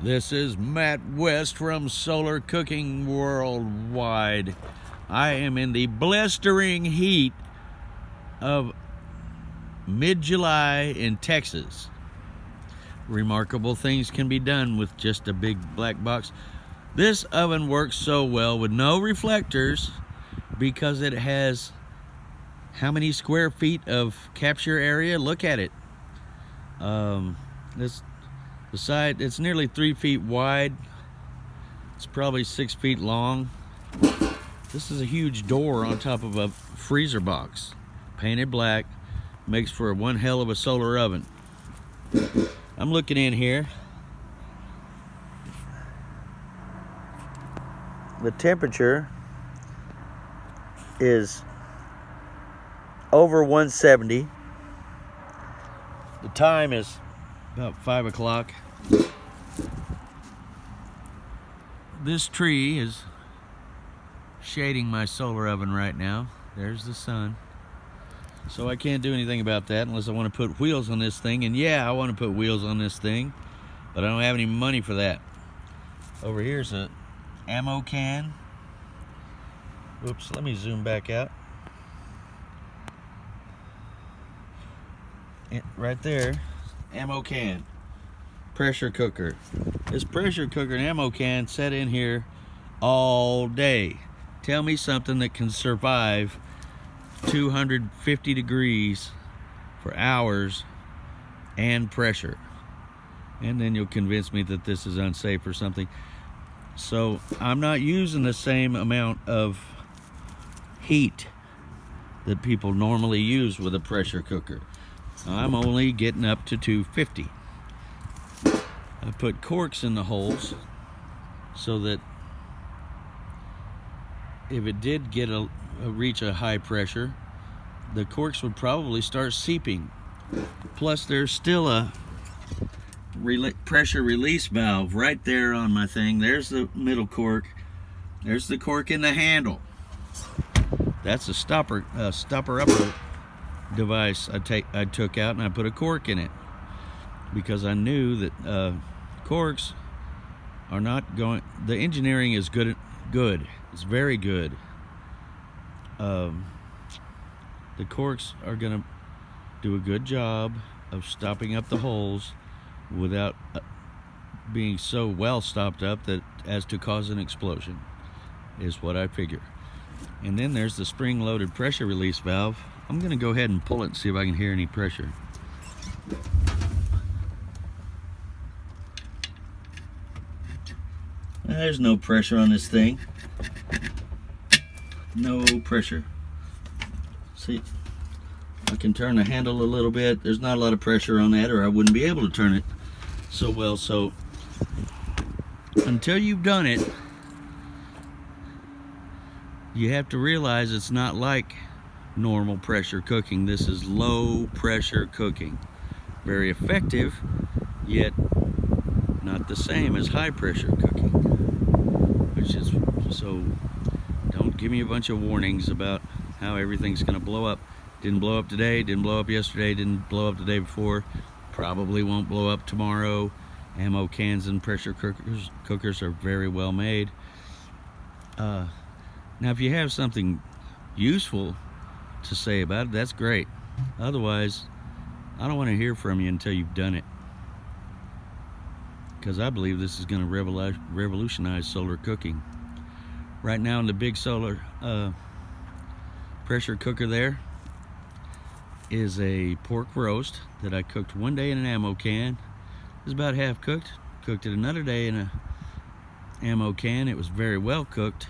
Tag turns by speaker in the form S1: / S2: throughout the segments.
S1: This is Matt West from Solar Cooking Worldwide. I am in the blistering heat of mid-July in Texas. Remarkable things can be done with just a big black box. This oven works so well with no reflectors because it has how many square feet of capture area? Look at it. The side, it's nearly 3 feet wide. It's probably 6 feet long. This is a huge door on top of a freezer box. Painted black, makes for one hell of a solar oven. I'm looking in here. The temperature is over 170. The time is about 5 o'clock. This tree is shading my solar oven right now. There's the sun. So I can't do anything about that unless I want to put wheels on this thing. And yeah, I want to put wheels on this thing, but I don't have any money for that. Over here's a ammo can. Oops, let me zoom back out. Right there, ammo can, pressure cooker. This pressure cooker and ammo can sat in here all day. Tell me something that can survive 250 degrees for hours and pressure. And then you'll convince me that this is unsafe or something. So I'm not using the same amount of heat that people normally use with a pressure cooker. I'm only getting up to 250. I put corks in the holes so that if it did get reach a high pressure, the corks would probably start seeping. Plus there's still a pressure release valve right there on my thing. There's the middle cork. There's the cork in the handle. That's a stopper upper device I took out, and I put a cork in it because I knew that corks are not going. The engineering is good. It's very good. The corks are gonna do a good job of stopping up the holes without being so well stopped up that as to cause an explosion, is what I figure. And then there's the spring-loaded pressure release valve. I'm gonna go ahead and pull it and see if I can hear any pressure. There's no pressure on this thing. No pressure. See, I can turn the handle a little bit. There's not a lot of pressure on that, or I wouldn't be able to turn it so well. So until you've done it, you have to realize it's not like normal pressure cooking. This is low pressure cooking. Very effective, yet not the same as high pressure cooking. Which is, so don't give me a bunch of warnings about how everything's gonna blow up. Didn't blow up today, didn't blow up yesterday, didn't blow up the day before, probably won't blow up tomorrow. Ammo cans and pressure cookers are very well made. Now if you have something useful to say about it, that's great. Otherwise, I don't want to hear from you until you've done it, because I believe this is going to revolutionize solar cooking. Right now in the big solar pressure cooker there is a pork roast that I cooked one day in an ammo can. It was about half cooked. Cooked it another day in an ammo can. It was very well cooked,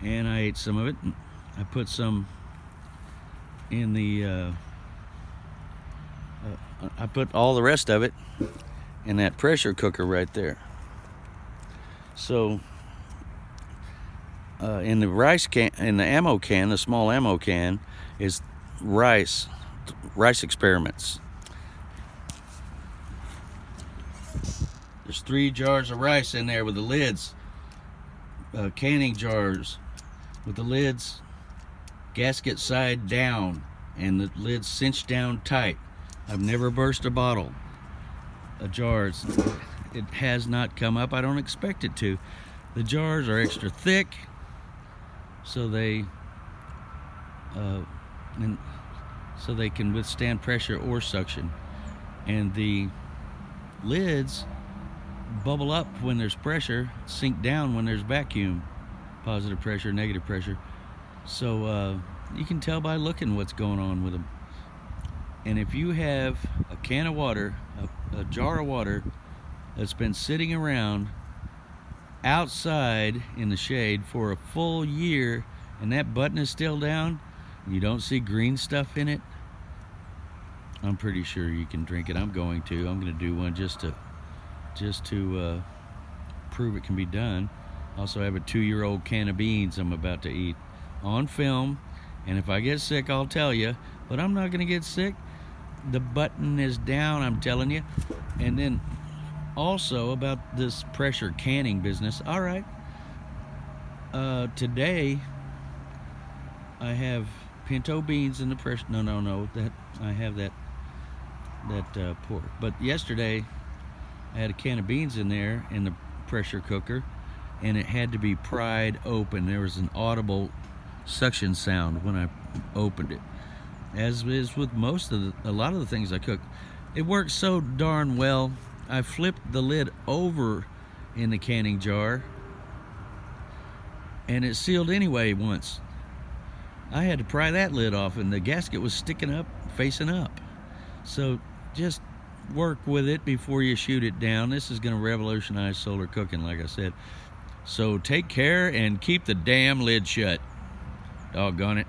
S1: and I ate some of it. I put some in the I put all the rest of it in that pressure cooker right there. So in the rice can, in the ammo can, the small ammo can, is rice experiments. There's 3 jars of rice in there with the lids, canning jars with the lids gasket side down and the lids cinched down tight. I've never burst a bottle. jars. It has not come up. I don't expect it to. The jars are extra thick, so they can withstand pressure or suction. And the lids bubble up when there's pressure, sink down when there's vacuum, positive pressure, negative pressure. So you can tell by looking what's going on with them. And if you have a can of water, a jar of water that's been sitting around outside in the shade for a full year, and that button is still down, and you don't see green stuff in it, I'm pretty sure you can drink it. I'm going to do one just to prove it can be done. Also have a 2-year-old can of beans I'm about to eat on film, and if I get sick, I'll tell you, but I'm not going to get sick. The button is down, I'm telling you. And then also about this pressure canning business. All right, today I have pinto beans in the pressure. No, that I have that pork. But yesterday I had a can of beans in there in the pressure cooker, and it had to be pried open. There was an audible suction sound when I opened it, as is with a lot of the things I cook. It works so darn well. I flipped the lid over in the canning jar, and it sealed anyway once. I had to pry that lid off, and the gasket was sticking up, facing up. So just work with it before you shoot it down. This is going to revolutionize solar cooking, like I said. So take care and keep the damn lid shut. Doggone it.